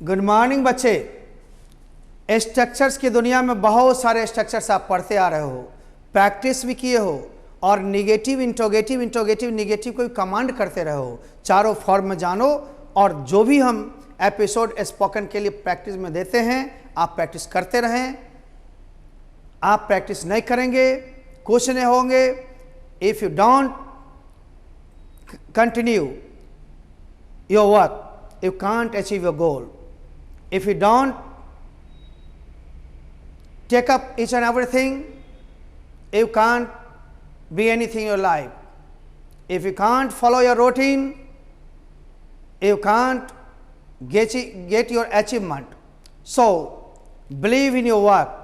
Good morning बच्चे। Structures की दुनिया में बहुत सारे स्ट्रक्चर्स आप पढ़ते आ रहे हो, प्रैक्टिस भी किए हो और निगेटिव इंट्रोगेटिव निगेटिव को कमांड करते रहे हो। चारों फॉर्म में जानो और जो भी हम एपिसोड स्पोकन के लिए प्रैक्टिस में देते हैं आप प्रैक्टिस करते रहें। आप प्रैक्टिस नहीं करेंगे कुछ नहीं होंगे। If you don't continue your work you can't achieve your goal. If you don't take up each and everything, you can't be anything in your life. If you can't follow your routine, you can't get your achievement. So, believe in your work,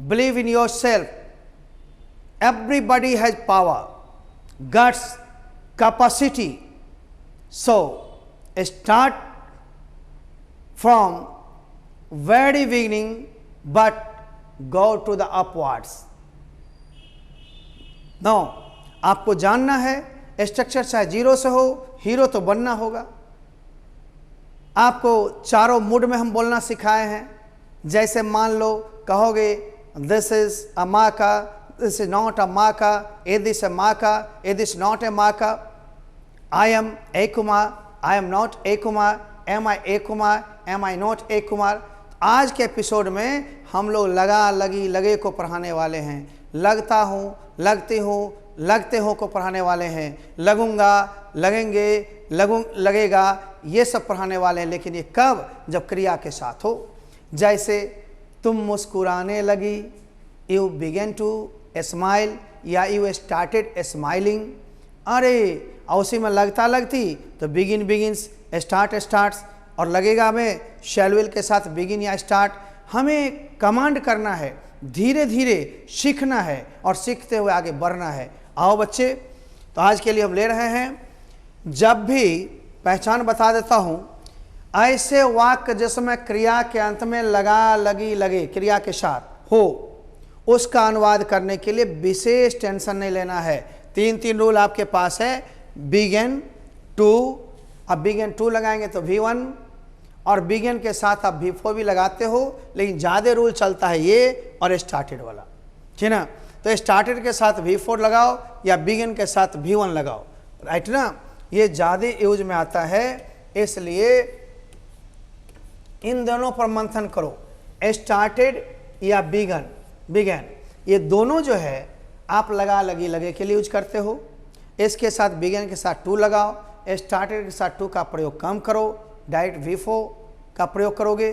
believe in yourself. Everybody has power, guts, capacity. So, start from very beginning but go to the upwards. Now आपको जानना है structure चाहे zero से हो hero तो बनना होगा। आपको चारों मूड में हम बोलना सिखाए हैं। जैसे मान लो कहोगे दिस इज अ माका, दिस इज नॉट अ माका, ए दिस ए माका, ए दिस नॉट ए माका, I am a Kumar, I am not a Kumar, am I a Kumar, am I not a Kumar. आज के एपिसोड में हम लोग लगा लगी लगे को पढ़ाने वाले हैं। लगता हूँ, लगती हूँ, लगते हो को पढ़ाने वाले हैं। लगूंगा, लगेंगे, लगेगा, ये सब पढ़ाने वाले हैं। लेकिन ये कब? जब क्रिया के साथ हो। जैसे तुम मुस्कुराने लगी, यू बिगेन टू स्माइल या यू स्टार्टेड स्माइलिंग। अरे उसी में लगता लगती तो बिगिन्स, स्टार्ट्स और लगेगा में शैल विल के साथ बिगिन या स्टार्ट। हमें कमांड करना है, धीरे धीरे सीखना है और सीखते हुए आगे बढ़ना है। आओ बच्चे, तो आज के लिए हम ले रहे हैं, जब भी पहचान बता देता हूँ, ऐसे वाक्य जिसमें क्रिया के अंत में लगा लगी लगे क्रिया के साथ हो, उसका अनुवाद करने के लिए विशेष टेंशन नहीं लेना है। तीन रूल आपके पास है। बिगिन टू, अब बिगिन टू लगाएंगे तो V1 और बिगिन के साथ आप V4 भी लगाते हो, लेकिन ज़्यादा रूल चलता है ये और स्टार्टेड वाला, ठीक ना। तो स्टार्टेड के साथ V4 लगाओ या बिगिन के साथ V1 लगाओ, राइट ना। ये ज़्यादा यूज में आता है, इसलिए इन दोनों पर मंथन करो। स्टार्टेड या बिगन ये दोनों जो है आप लगा लगी लगे के लिए यूज करते हो। इसके साथ बिगिन के साथ टू लगाओ, स्टार्टेड के साथ टू का प्रयोग कम करो, डायरेक्ट V4 का प्रयोग करोगे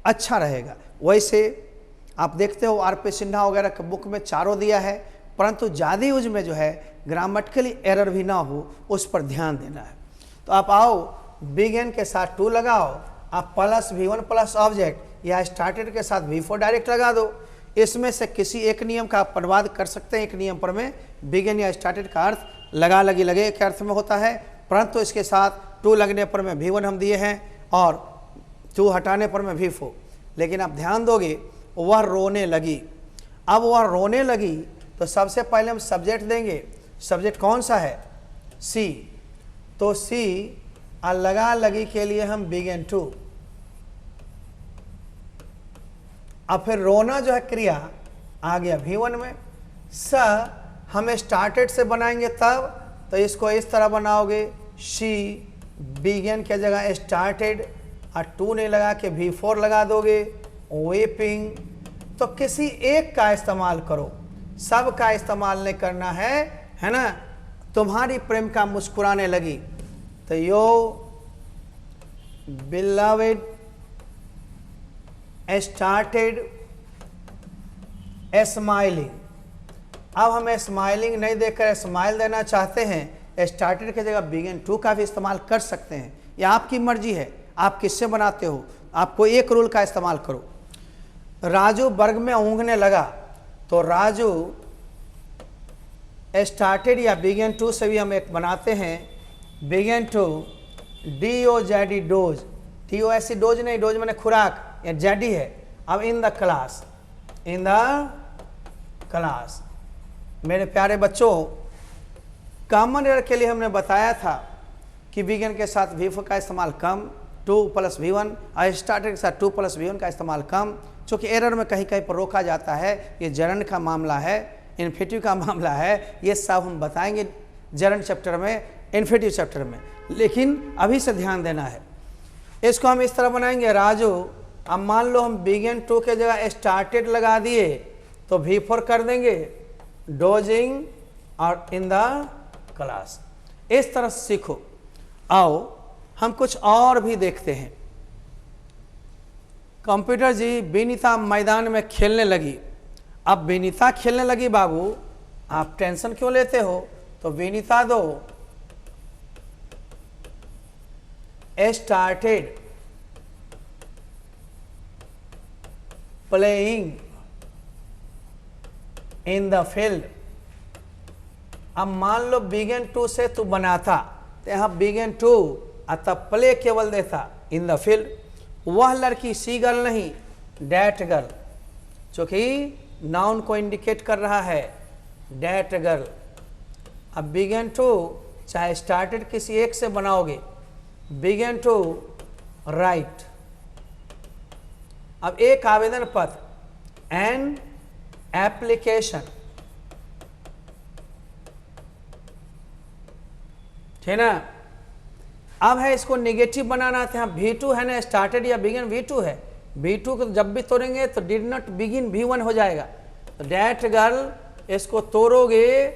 अच्छा रहेगा। वैसे आप देखते हो RP सिन्हा वगैरह के बुक में चारों दिया है, परंतु ज़्यादा यूज में जो है ग्रामेटिकली एरर भी ना हो उस पर ध्यान देना है। तो आप आओ, बिगिन के साथ टू लगाओ, आप प्लस V1 प्लस ऑब्जेक्ट या स्टार्टेड के साथ V4 डायरेक्ट लगा दो। इसमें से किसी एक नियम का आप अनुवाद कर सकते हैं। एक नियम पर में बिगिन या स्टार्टेड का अर्थ लगा लगी लगे के अर्थ में होता है, परंतु इसके साथ टू लगने पर में V1 हम दिए हैं और टू हटाने पर में V4। लेकिन आप ध्यान दोगे वह रोने लगी। अब वह रोने लगी तो सबसे पहले हम सब्जेक्ट देंगे। सब्जेक्ट कौन सा है? सी। तो सी और लगा लगी के लिए हम बिगिन टू। अब फिर रोना जो है क्रिया आ गया V1 में। स हम स्टार्टेड से बनाएंगे तब, तो इसको इस तरह बनाओगे, शी बिगिन के जगह स्टार्टेड और टू नहीं लगा के V4 लगा दोगे, वेपिंग। तो किसी एक का इस्तेमाल करो, सब का इस्तेमाल नहीं करना है ना। तुम्हारी प्रेम का मुस्कुराने लगी तो यो बिलवेड स्टार्टेड स्माइलिंग। अब हम स्माइलिंग नहीं देकर स्माइल देना चाहते हैं, स्टार्टेड की जगह बिगिन टू का भी इस्तेमाल कर सकते हैं। यह आपकी मर्जी है, आप किससे बनाते हो। आपको एक रूल का इस्तेमाल करो। राजू वर्ग में ऊँघने लगा, तो राजू स्टार्टेड या बिगिन टू से भी हम एक बनाते हैं। Begin to DOZ doze, DOS doze नहीं, डोज मैंने खुराक या जेडी है। अब in the class, in the class. मेरे प्यारे बच्चों, कॉमन एरर के लिए हमने बताया था कि बिगिन के साथ V4 का इस्तेमाल कम 2 + V1, आई स्टार्टेड के साथ 2 + V1 का इस्तेमाल कम, चूँकि एरर में कहीं कहीं पर रोका जाता है। ये जरंड का मामला है, इन्फिनेटिव का मामला है, ये सब हम बताएंगे जरंड चैप्टर में, इन्फिनेटिव चैप्टर में। लेकिन अभी से ध्यान देना है। इसको हम इस तरह बनाएंगे, राजू अब मान लो हम बिगिन टू के जगह स्टार्टेड लगा दिए तो V4 कर देंगे, डोजिंग और इन द क्लास। इस तरह सीखो। आओ हम कुछ और भी देखते हैं। कंप्यूटर जी विनीता मैदान में खेलने लगी। अब विनीता खेलने लगी बाबू, आप टेंशन क्यों लेते हो? तो विनीता दो started playing in the field. अब मान लो बिगिन टू से तू बनाता तो यहां बिगिन टू अतः प्ले केवल देता इन द फील्ड। वह लड़की सी गर्ल नहीं, डैट गर्ल, क्योंकि नाउन को इंडिकेट कर रहा है, डैट गर्ल। अब बिगिन टू चाहे स्टार्टेड किसी एक से बनाओगे, बिगिन टू राइट। अब एक आवेदन पत्र, एन एप्लीकेशन, ठीक ना। अब है इसको नेगेटिव बनाना था, V2 है ना, स्टार्टेड या बिगिन V2 है। V2 को जब भी तोड़ेंगे तो डिड नॉट बिगिन V1 हो जाएगा। तो डैट गर्ल इसको तोड़ोगे,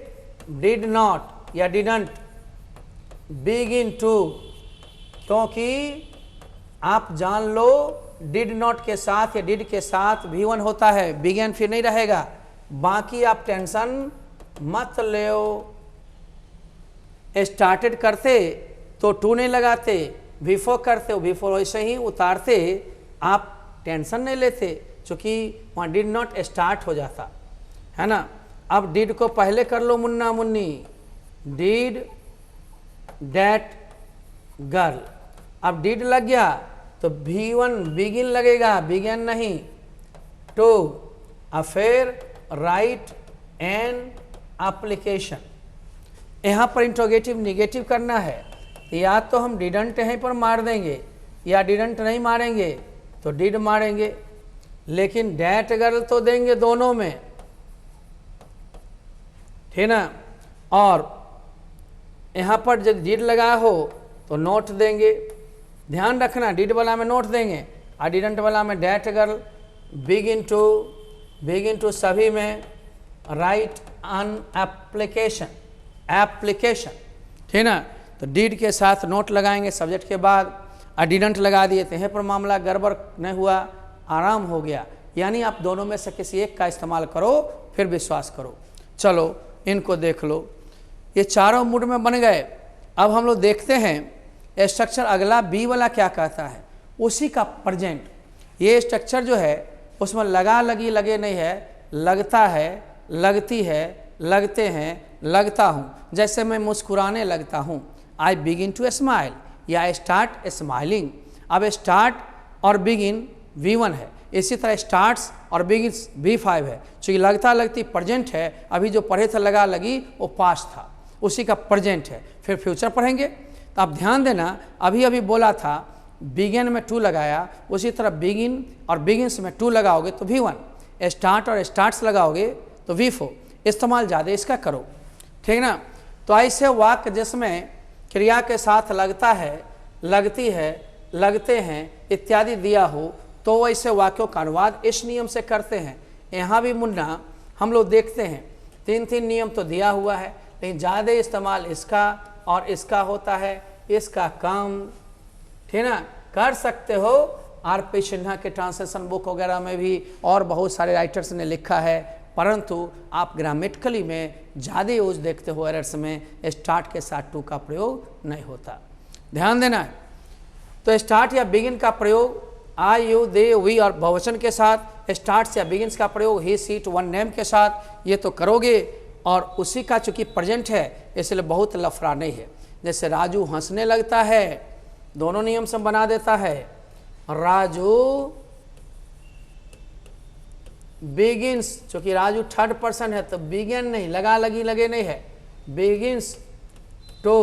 डिड नॉट या डिडंट बिगिन टू, क्योंकि आप जान लो डिड नॉट के साथ या डिड के साथ V1 होता है, बिगिन फिर नहीं रहेगा। बाकी आप टेंशन मत लो। स्टार्टेड करते तो 2 नहीं लगाते, V4 करते हो V4 वैसे ही उतारते, आप टेंशन नहीं लेते, क्योंकि वहाँ डिड नॉट स्टार्ट हो जाता है ना। अब डिड को पहले कर लो Munna Munni, did that girl. अब डिड लग गया तो V1 बिगिन लगेगा, बिगिन नहीं, टू। अब फिर राइट एन एप्लीकेशन। यहाँ पर इंट्रोगेटिव निगेटिव करना है, या तो हम डिडंट यहीं पर मार देंगे या डिडंट नहीं मारेंगे तो डिड मारेंगे, लेकिन डैट गर्ल तो देंगे दोनों में, ठीक ना। और यहाँ पर जब डिड लगा हो तो नोट देंगे। ध्यान रखना, डिड वाला में नोट देंगे और डिडंट वाला में डैट गर्ल। बिगिन टू सभी में राइट ऑन एप्लीकेशन, एप्लीकेशन, ठीक ना। तो डिड के साथ नोट लगाएंगे सब्जेक्ट के बाद, और डिडंट लगा दिए तो यहाँ पर मामला गड़बड़ नहीं हुआ, आराम हो गया। यानी आप दोनों में से किसी एक का इस्तेमाल करो, फिर विश्वास करो। चलो इनको देख लो, ये चारों मूड में बन गए। अब हम लोग देखते हैं स्ट्रक्चर अगला बी वाला क्या कहता है, उसी का प्रेजेंट। ये स्ट्रक्चर जो है उसमें लगा लगी लगे नहीं है, लगता है, लगती है, लगते हैं, लगता हूँ। जैसे मैं मुस्कुराने लगता हूँ, आई बिगिन टू स्माइल, या आई स्टार्ट स्माइलिंग। अब स्टार्ट और बिगिन V1 है, इसी तरह स्टार्ट्स और बिगिन्स V5 है। चूँकि लगता लगती प्रेजेंट है, अभी जो पढ़े थे लगा लगी वो पास्ट था, उसी का प्रेजेंट है। फिर फ्यूचर पढ़ेंगे। तो आप ध्यान देना, अभी अभी बोला था बिगिन में 2 लगाया, उसी तरह बिगिन और बिगिन्स में 2 लगाओगे तो V1, स्टार्ट और स्टार्ट्स लगाओगे तो V4। इस्तेमाल ज़्यादा इसका करो, ठीक ना। तो ऐसे वाक्य जिसमें क्रिया के साथ लगता है, लगती है, लगते हैं इत्यादि दिया हो, तो वैसे वाक्यों का अनुवाद इस नियम से करते हैं। यहाँ भी मुन्ना हम लोग देखते हैं 3 नियम तो दिया हुआ है, लेकिन ज़्यादा इस्तेमाल इसका और इसका होता है, इसका कम, ठीक ना। कर सकते हो RP सिन्हा के ट्रांसलेशन बुक वगैरह में भी और बहुत सारे राइटर्स ने लिखा है, परंतु आप ग्रामेटिकली में ज़्यादा यूज देखते हो एरर्स में, स्टार्ट के साथ 2 का प्रयोग नहीं होता, ध्यान देना है। तो स्टार्ट या बिगिन का प्रयोग आई, यू, दे, वी और बहुवचन के साथ, स्टार्ट्स या बिगिन्स का प्रयोग ही, सी, टू, वन नेम के साथ, ये तो करोगे। और उसी का चूँकि प्रेजेंट है इसलिए बहुत लफड़ा नहीं है। जैसे राजू हंसने लगता है, दोनों नियम से बना देता है, राजू बिगिन्स, चूँकि राजू 3rd पर्सन है तो बिगिन नहीं, लगा लगी लगे नहीं है, बिगिन्स टू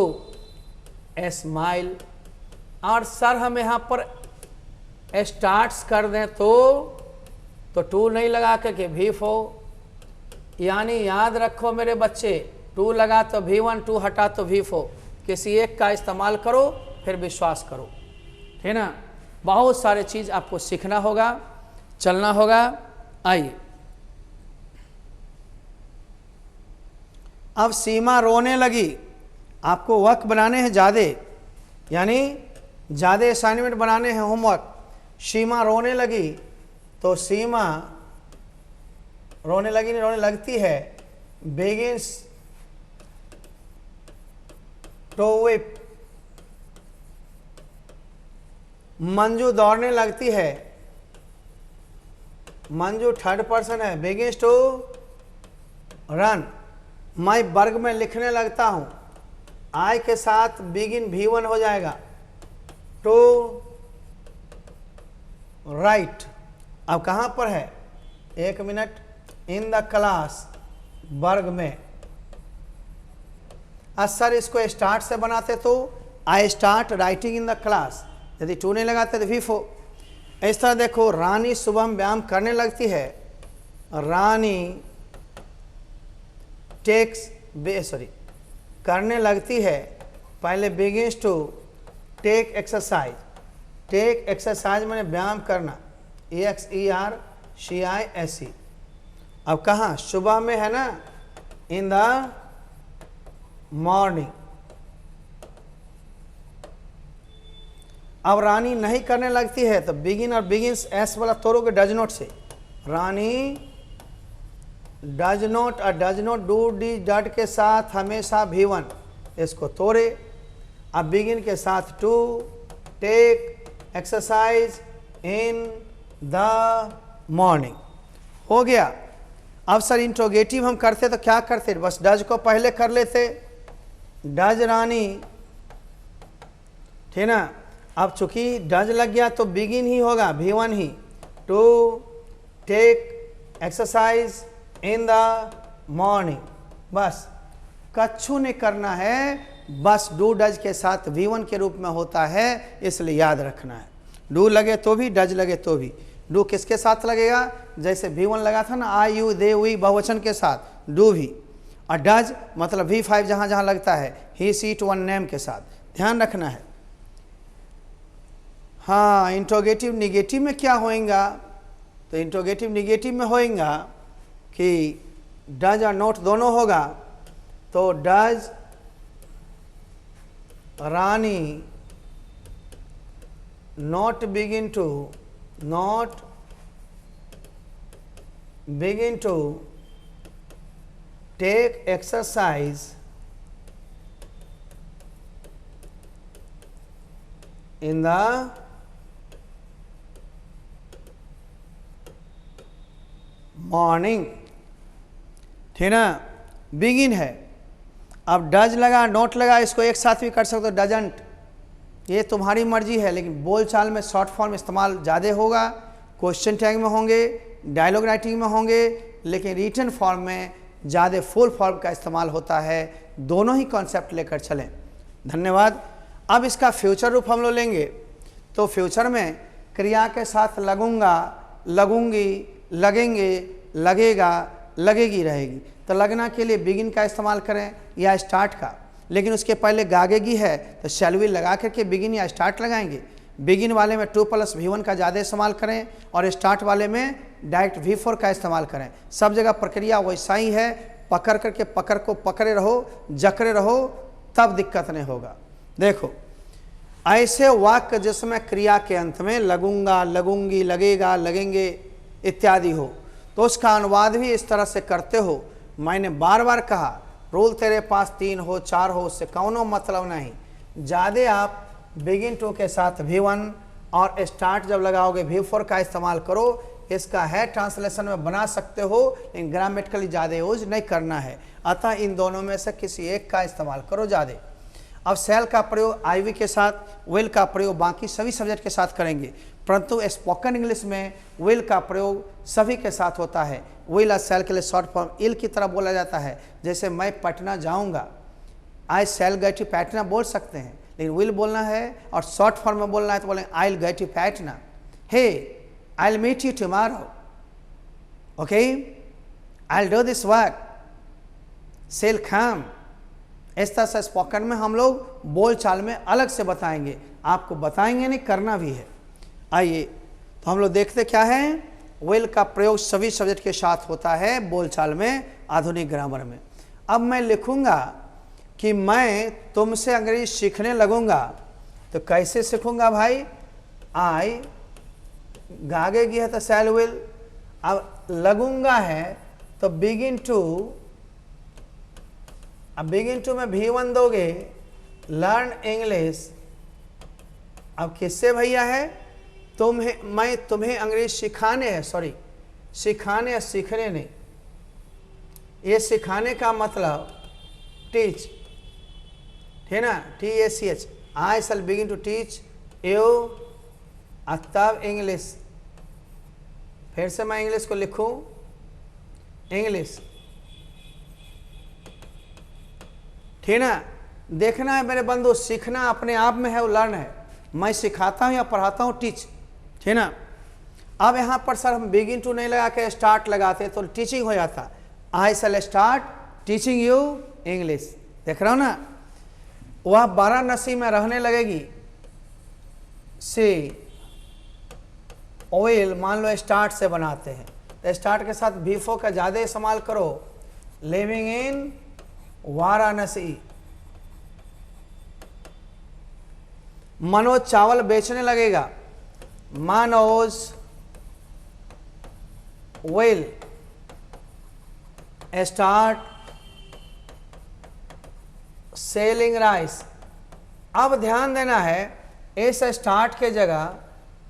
स्माइल, और सर हम यहाँ पर स्टार्ट्स कर दें तो 2 नहीं लगा के V4, यानी याद रखो मेरे बच्चे, 2 लगा तो V1, 2 हटा तो V4, किसी एक का इस्तेमाल करो फिर विश्वास करो, ठीक ना। बहुत सारे चीज़ आपको सीखना होगा, चलना होगा। आइए अब सीमा रोने लगी, आपको वर्क बनाने हैं ज़्यादा, यानी ज़्यादा असाइनमेंट बनाने हैं, होमवर्क। सीमा रोने लगी तो सीमा रोने लगी नहीं, रोने लगती है, begins to weep। मंजू दौड़ने लगती है, मंजू थर्ड पर्सन है, begins to run। मैं वर्ग में लिखने लगता हूं, आई के साथ begin V1 हो जाएगा, to write। अब कहां पर है, 1 मिनट, इन द क्लास, वर्ग में। सर इसको स्टार्ट से बनाते तो I start writing in the class, यदि 2 नहीं लगाते तो V4। इस तरह देखो, रानी सुबह व्यायाम करने लगती है, रानी करने लगती है, पहले begins to take exercise. Take exercise मैंने व्यायाम करना, EXERCISE। अब कहाँ, सुबह में है ना, इन द मॉर्निंग। अब रानी नहीं करने लगती है तो बिगिन और बिगिंस एस वाला तोड़ोगे डज नॉट से, रानी डज नॉट और डज नॉट डू डी डट के साथ हमेशा V1, इसको तोड़े। अब बिगिन के साथ to take exercise in the morning, हो गया। अब सर इंट्रोगेटिव हम करते तो क्या करते, बस डज को पहले कर लेते, डज रानी, ठीक ना। अब चूंकि डज लग गया तो बिगिन ही होगा, V1 ही, to take exercise in the morning. बस कच्छू ने करना है, बस डू डज के साथ V1 के रूप में होता है, इसलिए याद रखना है। डू लगे तो भी, डज लगे तो भी। डू किसके साथ लगेगा, जैसे V1 लगा था ना, आई यू दे वी बहुवचन के साथ, डू भी। और डज मतलब V5 जहाँ जहाँ लगता है, ही सी इट वन नेम के साथ, ध्यान रखना है। हाँ, इंट्रोगेटिव निगेटिव में क्या होएगा, तो इंट्रोगेटिव निगेटिव में होएगा कि डज और नॉट दोनों होगा, तो does Rani not begin to take exercise in the morning, ठीक ना। बिगिन है, अब डज लगा नोट लगा, इसको एक साथ भी कर सकते हो, डजंट, ये तुम्हारी मर्जी है, लेकिन बोलचाल में शॉर्ट फॉर्म इस्तेमाल ज़्यादा होगा, क्वेश्चन टैग में होंगे, डायलॉग राइटिंग में होंगे, लेकिन रिटन फॉर्म में ज़्यादा फुल फॉर्म का इस्तेमाल होता है। दोनों ही कॉन्सेप्ट लेकर चलें। धन्यवाद। अब इसका फ्यूचर रूप हम लोग लेंगे, तो फ्यूचर में क्रिया के साथ लगूंगा, लगूंगी, लगेंगे, लगेगा, लगेगी रहेगी। तो लगना के लिए बिगिन का इस्तेमाल करें या स्टार्ट का, लेकिन उसके पहले गागेगी है तो शैल विल लगा करके बिगिन या स्टार्ट लगाएंगे। बिगिन वाले में 2 + V1 का ज़्यादा इस्तेमाल करें और स्टार्ट वाले में डायरेक्ट V4 का इस्तेमाल करें। सब जगह प्रक्रिया वैसा ही है, पकड़ करके पकड़ को पकड़े रहो, जकड़े रहो, तब दिक्कत नहीं होगा। देखो, ऐसे वाक्य जिसमें क्रिया के अंत में लगूंगा, लगूंगी, लगेगा, लगेंगे इत्यादि हो, तो उसका अनुवाद भी इस तरह से करते हो। मैंने बार बार कहा, रूल तेरे पास 3 हो 4 हो, उससे कौनो मतलब नहीं। ज़्यादा आप बिगिन टू के साथ V1 और स्टार्ट जब लगाओगे V4 का इस्तेमाल करो। इसका है ट्रांसलेशन में बना सकते हो, लेकिन ग्रामेटिकली ज़्यादा यूज नहीं करना है। अतः इन दोनों में से किसी एक का इस्तेमाल करो ज़्यादा। अब सेल का प्रयोग आईवी के साथ, विल का प्रयोग बाकी सभी सब्जेक्ट के साथ करेंगे, परंतु स्पोकन इंग्लिश में विल का प्रयोग सभी के साथ होता है। विल और सेल के लिए शॉर्ट फॉर्म इल की तरह बोला जाता है। जैसे मैं पटना जाऊंगा, आई सेल गई टू पटना बोल सकते हैं, लेकिन विल बोलना है और शॉर्ट फॉर्म में बोलना है तो बोलेंगे I will get you fat ना, hey I will meet you tomorrow, okay, I will do this work, shall come. इस तरह से स्पोकन में हम लोग बोल चाल में अलग से बताएंगे, आपको बताएंगे नहीं, करना भी है। आइए तो हम लोग देखते क्या है, विल का प्रयोग सभी सब्जेक्ट के साथ होता है बोलचाल में, आधुनिक ग्रामर में। अब मैं लिखूंगा कि मैं तुमसे अंग्रेजी सीखने लगूंगा, तो कैसे सीखूंगा भाई, आई आगे की है तो शैल विल, अब लगूंगा है तो बिगिन टू, अब बिगिन टू में V1 दोगे, लर्न इंग्लिश। अब किससे भैया है, तुम्हें, मैं तुम्हें अंग्रेजी सिखाने है, सॉरी सिखाने या सीखने नहीं, ये सिखाने का मतलब टीच, ठीक ना, TACH, I shall begin to teach you, तब इंग्लिश। फिर से मैं इंग्लिश को लिखूं, इंग्लिश, ठीक ना। देखना है मेरे बंधु, सीखना अपने आप में है, वो लर्न है, मैं सिखाता हूं या पढ़ाता हूं, टीच, ठीक ना। अब यहां पर सर हम बिगिन टू नहीं लगा के स्टार्ट लगाते तो टीचिंग हो जाता, I shall start teaching you English. देख रहा हो ना, वह वाराणसी में रहने लगेगी, सी ऑयल, मान लो स्टार्ट से बनाते हैं तो स्टार्ट के साथ बीफो का ज़्यादा इस्तेमाल करो, लिविंग इन वाराणसी। मनोज चावल बेचने लगेगा, Manoj will start selling rice. अब ध्यान देना है, इस स्टार्ट के जगह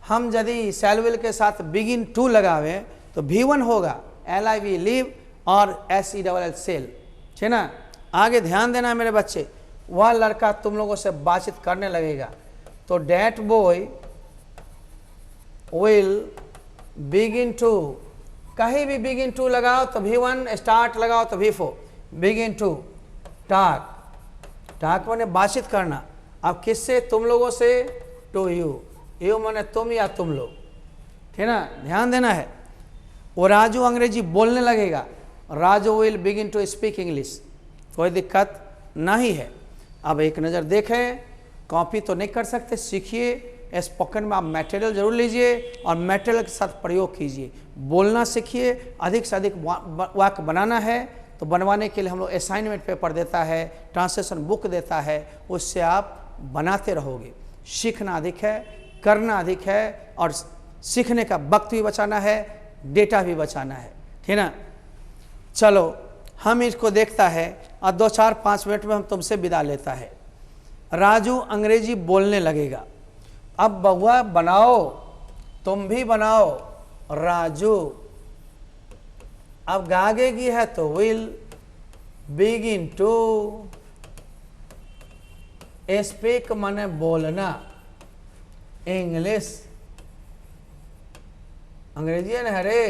हम यदि शैल विल के साथ बिगिन टू लगावे तो V1 होगा, LIV लीव और SELL सेल, ठीक ना। आगे ध्यान देना है मेरे बच्चे, वह लड़का तुम लोगों से बातचीत करने लगेगा, तो that boy will begin to, कहीं भी बिगिन टू लगाओ तो V1, स्टार्ट लगाओ तो V4, begin to talk, talk माने बातचीत करना। अब किससे, तुम लोगों से, टू यू, यू माने तुम या तुम लोग, ठीक ना, ध्यान देना है। वो राजू अंग्रेजी बोलने लगेगा, Raju will begin to speak English, कोई दिक्कत नहीं है। अब एक नज़र देखें, कॉपी तो नहीं कर सकते, सीखिए, स्पोकन में आप मटेरियल जरूर लीजिए और मटेरियल के साथ प्रयोग कीजिए, बोलना सीखिए, अधिक से अधिक वाक्य बनाना है तो बनवाने के लिए हम लोग असाइनमेंट पेपर देता है, ट्रांसलेशन बुक देता है, उससे आप बनाते रहोगे। सीखना अधिक है, करना अधिक है, और सीखने का वक्त भी बचाना है, डेटा भी बचाना है, ठीक ना। चलो हम इसको देखता है और 2-4-5 मिनट में हम तुमसे विदा लेता है। राजू अंग्रेजी बोलने लगेगा, अब बउआ बनाओ, तुम भी बनाओ, राजू। अब आगे की है तो विल बिगिन टू स्पीक माने बोलना इंग्लिश, अंग्रेजी है ना रे।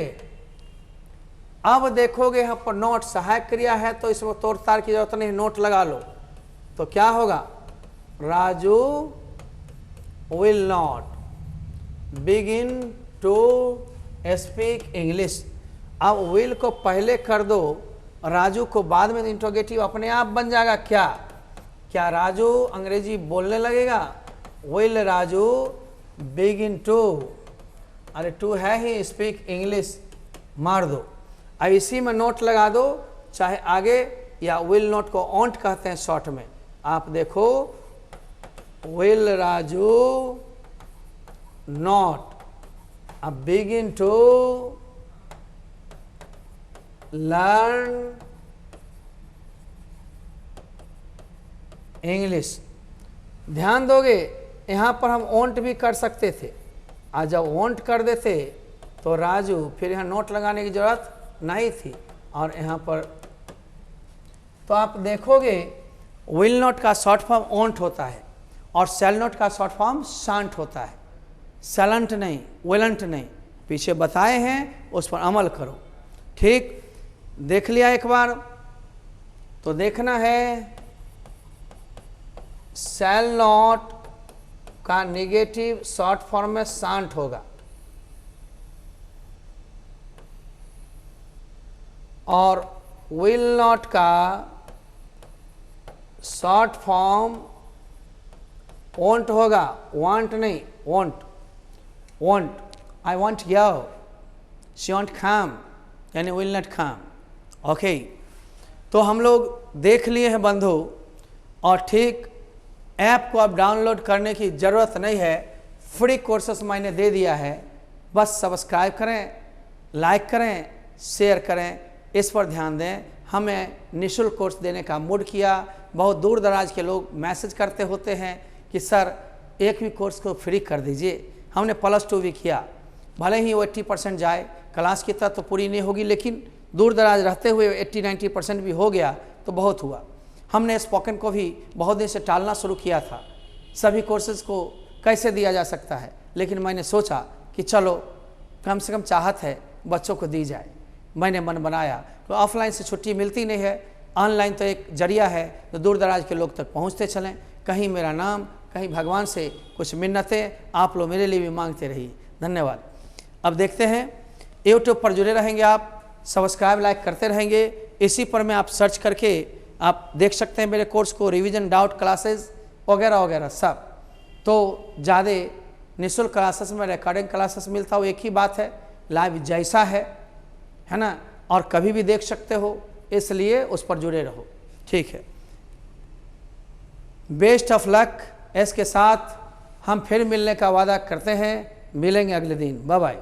अब देखोगे यहाँ पर नोट सहायक क्रिया है तो इसमें तोड़ ताड़ की जरूरत नहीं, नोट लगा लो तो क्या होगा, Raju will not begin to speak English. अब विल को पहले कर दो, राजू को बाद में, इंट्रोगेटिव अपने आप बन जाएगा। क्या क्या राजू अंग्रेजी बोलने लगेगा, विल राजू बिगिन टू, अरे टू है ही, स्पीक इंग्लिश मार दो। अब इसी में नोट लगा दो, चाहे आगे या विल नोट को ऑन्ट कहते हैं शॉर्ट में। आप देखो, विल राजू नॉट, अब बिगिन टू लर्न इंग्लिश। ध्यान दोगे, यहाँ पर हम ऑन्ट भी कर सकते थे, आज जब ऑन्ट कर देते तो राजू, फिर यहाँ नोट लगाने की जरूरत नहीं थी, और यहाँ पर तो आप देखोगे विल नोट का शॉर्ट फॉर्म ऑन्ट होता है और सेल नोट का शॉर्ट फॉर्म शांट होता है, सलंट नहीं, विलंट नहीं। पीछे बताए हैं, उस पर अमल करो। ठीक, देख लिया एक बार, तो देखना है शैल नॉट का नेगेटिव शॉर्ट फॉर्म में शांट होगा, और विल नॉट का शॉर्ट फॉर्म वॉन्ट होगा, वांट नहीं, won't, won't, I won't go, she won't come, यानी विल नॉट कम। ओके, तो हम लोग देख लिए हैं बंधु, और ठीक ऐप को अब डाउनलोड करने की ज़रूरत नहीं है, फ्री कोर्सेस मैंने दे दिया है, बस सब्सक्राइब करें, लाइक करें, शेयर करें, इस पर ध्यान दें। हमें निःशुल्क कोर्स देने का मूड किया। बहुत दूर दराज के लोग मैसेज करते होते हैं कि सर एक भी कोर्स को फ्री कर दीजिए। हमने +2 भी किया, भले ही वो 80% जाए, क्लास की तरह तो पूरी नहीं होगी, लेकिन दूर दराज रहते हुए 80-90% भी हो गया तो बहुत हुआ। हमने स्पोकन को भी बहुत दिन से टालना शुरू किया था, सभी कोर्सेज़ को कैसे दिया जा सकता है, लेकिन मैंने सोचा कि चलो कम से कम चाहत है बच्चों को दी जाए। मैंने मन बनाया, तो ऑफलाइन से छुट्टी मिलती नहीं है, ऑनलाइन तो एक जरिया है तो दूर दराज के लोग तक पहुंचते चलें। कहीं मेरा नाम, कहीं भगवान से कुछ मिन्नतें आप लोग मेरे लिए भी मांगते रहिए। धन्यवाद। अब देखते हैं, यूट्यूब पर जुड़े रहेंगे आप, सब्सक्राइब लाइक करते रहेंगे, इसी पर में आप सर्च करके आप देख सकते हैं मेरे कोर्स को, रिवीजन, डाउट क्लासेस वगैरह वगैरह सब। तो ज़्यादा निःशुल्क क्लासेस में रिकॉर्डिंग क्लासेस मिलता हो, एक ही बात है, लाइव जैसा है ना, और कभी भी देख सकते हो, इसलिए उस पर जुड़े रहो। ठीक है, बेस्ट ऑफ लक। इसके साथ हम फिर मिलने का वादा करते हैं, मिलेंगे अगले दिन। Bye bye.